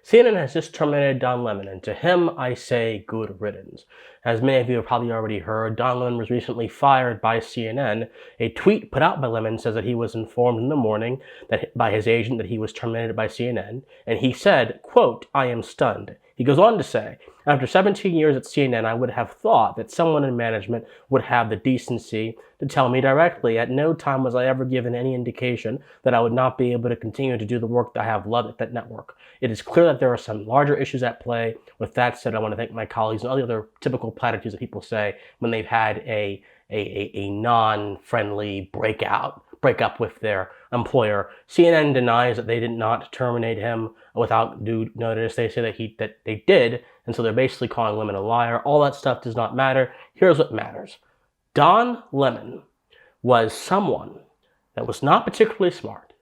CNN has just terminated Don Lemon, and to him I say good riddance. As many of you have probably already heard, Don Lemon was recently fired by CNN. A tweet put out by Lemon says that he was informed in the morning by his agent that he was terminated by CNN, and he said, quote, "I am stunned." He goes on to say, "After 17 years at CNN, I would have thought that someone in management would have the decency to tell me directly. At no time was I ever given any indication that I would not be able to continue to do the work that I have loved at that network. It is clear that there are some larger issues at play. With that said, I want to thank my colleagues and all the other typical platitudes that people say when they've had a non-friendly breakup with their employer." CNN denies that they did not terminate him without due notice. They say that they did, and so they're basically calling Lemon a liar. All that stuff does not matter. Here's what matters. Don Lemon was someone that was not particularly smart,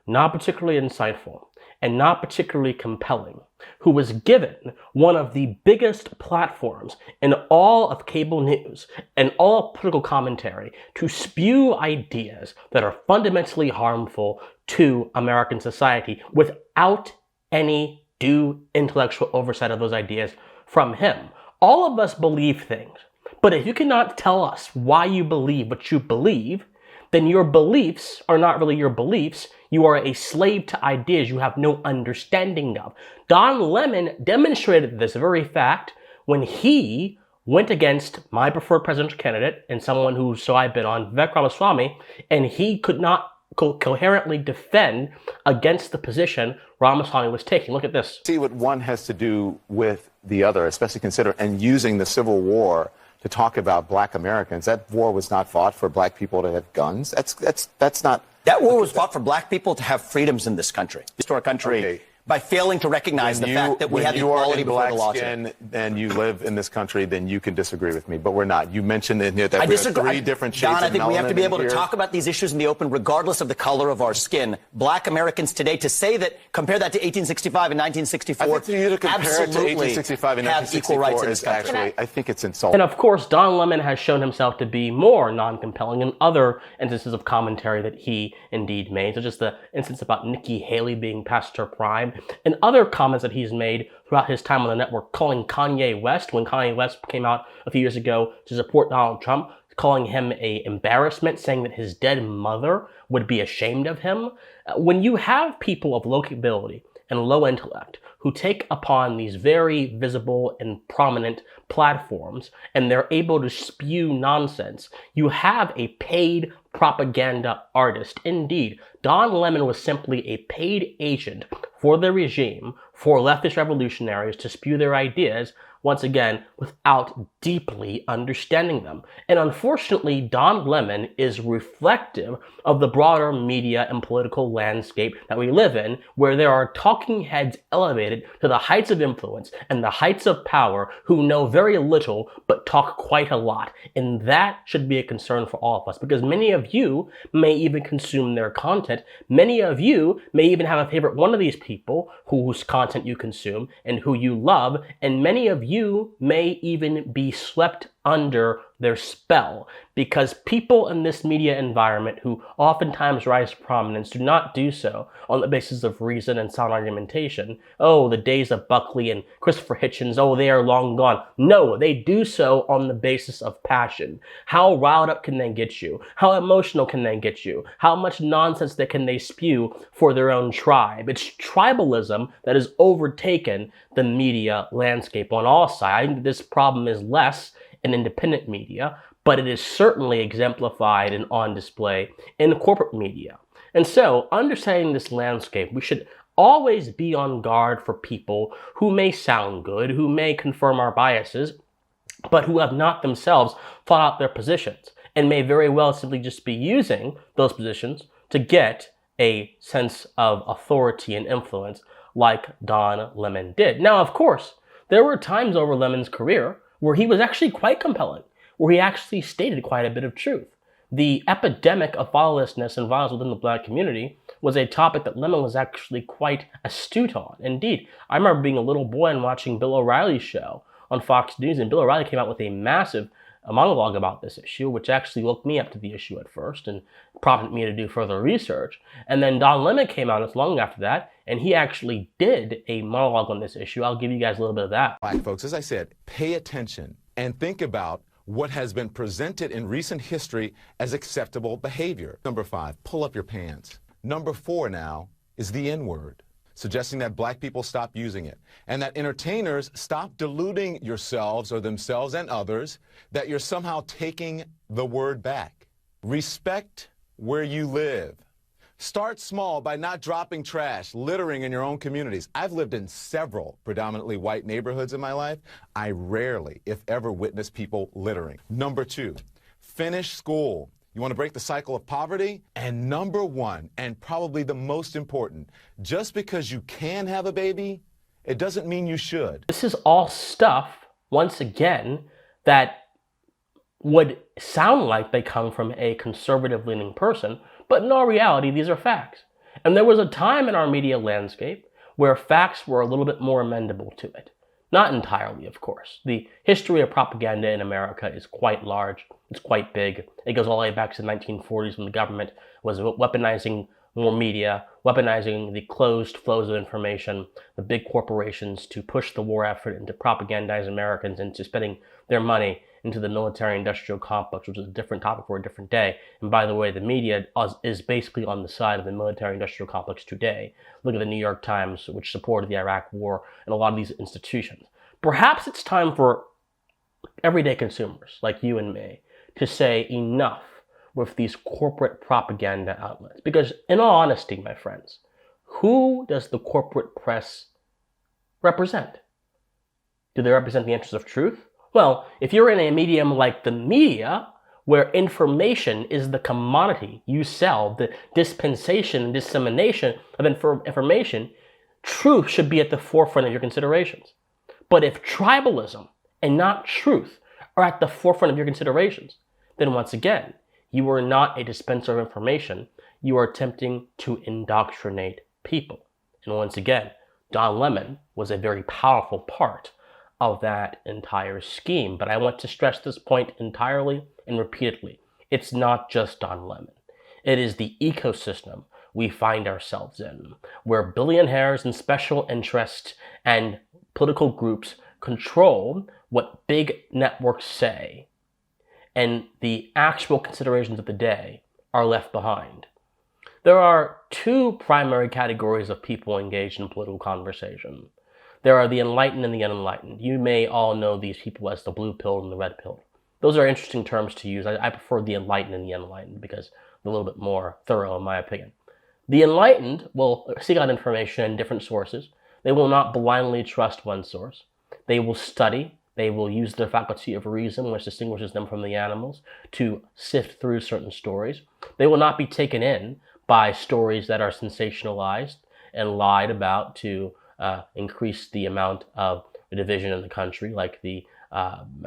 not particularly insightful, and not particularly compelling, who was given one of the biggest platforms in all of cable news and all political commentary to spew ideas that are fundamentally harmful to American society without any due intellectual oversight of those ideas from him. All of us believe things, but if you cannot tell us why you believe what you believe, then your beliefs are not really your beliefs. You are a slave to ideas you have no understanding of. Don Lemon demonstrated this very fact when he went against my preferred presidential candidate and someone who I've been on, Vivek Ramaswamy, and he could not coherently defend against the position Ramaswamy was taking. Look at this. See what one has to do with the other, especially consider and using the Civil War to talk about black Americans. That war was not fought for black people to have guns. That's not. That war was fought for black people to have freedoms in this country, our country, okay, by failing to recognize the fact that we have equality before the law. When you are in black skin and you live in this country, then you can disagree with me, but we're not. You mentioned in here that we have three different shades of melanin. Don, I think we have to be able to talk about these issues in the open, regardless of the color of our skin. Black Americans today, to say that, compare that to 1865 and 1964, I think for you to compare it to 1865 and 1964 is actually, I think it's insulting. And of course, Don Lemon has shown himself to be more non-compelling in other instances of commentary that he indeed made, such as the instance about Nikki Haley being past her prime, and other comments that he's made throughout his time on the network, calling Kanye West, when Kanye West came out a few years ago to support Donald Trump, calling him an embarrassment, saying that his dead mother would be ashamed of him. When you have people of low capability and low intellect who take upon these very visible and prominent platforms and they're able to spew nonsense, you have a paid propaganda artist. Indeed, Don Lemon was simply a paid agent for the regime, for leftist revolutionaries to spew their ideas, once again, without deeply understanding them. And unfortunately, Don Lemon is reflective of the broader media and political landscape that we live in, where there are talking heads elevated to the heights of influence and the heights of power who know very little but talk quite a lot. And that should be a concern for all of us, because many of you may even consume their content. Many of you may even have a favorite one of these people whose content you consume and who you love, and many of you may even be swept under their spell, because people in this media environment who oftentimes rise to prominence do not do so on the basis of reason and sound argumentation. Oh, the days of Buckley and Christopher Hitchens, oh, they are long gone. No, they do so on the basis of passion. How riled up can they get you? How emotional can they get you? How much nonsense can they spew for their own tribe? It's tribalism that has overtaken the media landscape on all sides. I think this problem is less in independent media, but it is certainly exemplified and on display in corporate media. And so, understanding this landscape, we should always be on guard for people who may sound good, who may confirm our biases, but who have not themselves thought out their positions, and may very well simply just be using those positions to get a sense of authority and influence like Don Lemon did. Now, of course, there were times over Lemon's career where he was actually quite compelling, where he actually stated quite a bit of truth. The epidemic of fatherlessness and violence within the black community was a topic that Lemon was actually quite astute on. Indeed, I remember being a little boy and watching Bill O'Reilly's show on Fox News, and Bill O'Reilly came out with a massive monologue about this issue, which actually woke me up to the issue at first and prompted me to do further research. And then Don Lemon came out not long after that, And he actually did a monologue on this issue. I'll give you guys a little bit of that. Black folks, as I said, pay attention and think about what has been presented in recent history as acceptable behavior. Number 5, pull up your pants. Number 4 now is the N-word, suggesting that black people stop using it and that entertainers stop deluding yourselves or themselves and others that you're somehow taking the word back. Respect where you live. Start small by not dropping trash, littering in your own communities. I've lived in several predominantly white neighborhoods in my life. I rarely, if ever, witness people littering. Number 2, finish school. You want to break the cycle of poverty? And number 1, and probably the most important, just because you can have a baby, it doesn't mean you should. This is all stuff, once again, that would sound like they come from a conservative-leaning person, but in all reality, these are facts. And there was a time in our media landscape where facts were a little bit more amendable to it. Not entirely, of course. The history of propaganda in America is quite large. It's quite big. It goes all the way back to the 1940s when the government was weaponizing more media, weaponizing the closed flows of information, the big corporations to push the war effort and to propagandize Americans into spending their money into the military-industrial complex, which is a different topic for a different day. And by the way, the media is basically on the side of the military-industrial complex today. Look at the New York Times, which supported the Iraq War, and a lot of these institutions. Perhaps it's time for everyday consumers like you and me to say enough with these corporate propaganda outlets. Because in all honesty, my friends, who does the corporate press represent? Do they represent the interests of truth? Well, if you're in a medium like the media, where information is the commodity you sell, the dispensation and dissemination of information, truth should be at the forefront of your considerations. But if tribalism and not truth are at the forefront of your considerations, then once again, you are not a dispenser of information. You are attempting to indoctrinate people. And once again, Don Lemon was a very powerful part of that entire scheme. But I want to stress this point entirely and repeatedly. It's not just Don Lemon. It is the ecosystem we find ourselves in, where billionaires and special interests and political groups control what big networks say, and the actual considerations of the day are left behind. There are 2 primary categories of people engaged in political conversation. There are the enlightened and the unenlightened. You may all know these people as the blue pill and the red pill. Those are interesting terms to use. I prefer the enlightened and the unenlightened because they're a little bit more thorough in my opinion. The enlightened will seek out information in different sources. They will not blindly trust one source. They will study. They will use their faculty of reason, which distinguishes them from the animals, to sift through certain stories. They will not be taken in by stories that are sensationalized and lied about to increase the amount of division in the country, like the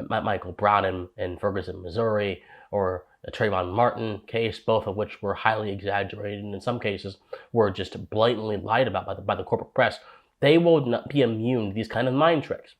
Michael Brown in Ferguson, Missouri, or the Trayvon Martin case, both of which were highly exaggerated and in some cases were just blatantly lied about by the corporate press. They will not be immune to these kind of mind tricks.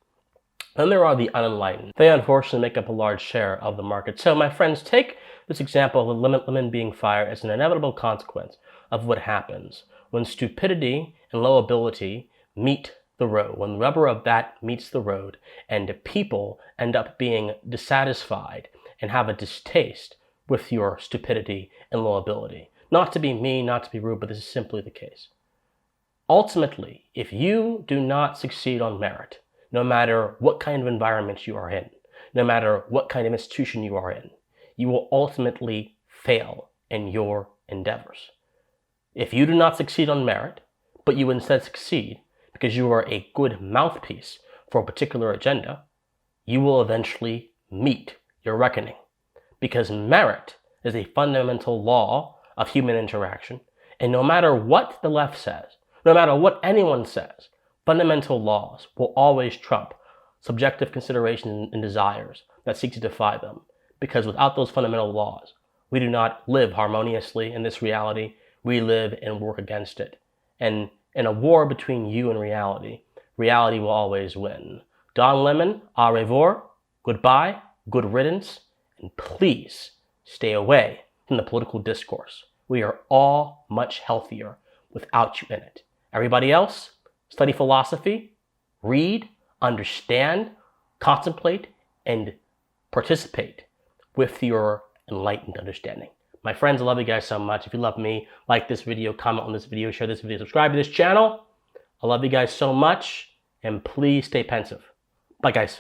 Then there are the unenlightened. They unfortunately make up a large share of the market. So my friends, take this example of lemon being fired as an inevitable consequence of what happens when stupidity and low ability meet the road, when the rubber of that meets the road, and people end up being dissatisfied and have a distaste with your stupidity and low ability. Not to be mean, not to be rude, but this is simply the case. Ultimately, if you do not succeed on merit, no matter what kind of environment you are in, no matter what kind of institution you are in, you will ultimately fail in your endeavors. If you do not succeed on merit, but you instead succeed because you are a good mouthpiece for a particular agenda, you will eventually meet your reckoning. Because merit is a fundamental law of human interaction, and no matter what the left says, no matter what anyone says, fundamental laws will always trump subjective considerations and desires that seek to defy them. Because without those fundamental laws, we do not live harmoniously in this reality. We live and work against it. And in a war between you and reality, reality will always win. Don Lemon, au revoir, goodbye, good riddance, and please stay away from the political discourse. We are all much healthier without you in it. Everybody else, study philosophy, read, understand, contemplate, and participate with your enlightened understanding. My friends, I love you guys so much. If you love me, like this video, comment on this video, share this video, subscribe to this channel. I love you guys so much, and please stay pensive. Bye, guys.